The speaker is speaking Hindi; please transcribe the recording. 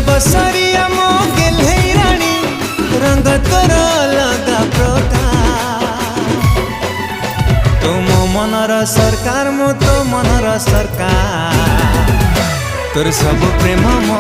बसरिया मो गेल्हे रानी रंग तोर अलगा प्रकार तो मो मनर सरकार मो तो मनर सरकार तोर सब प्रेम मो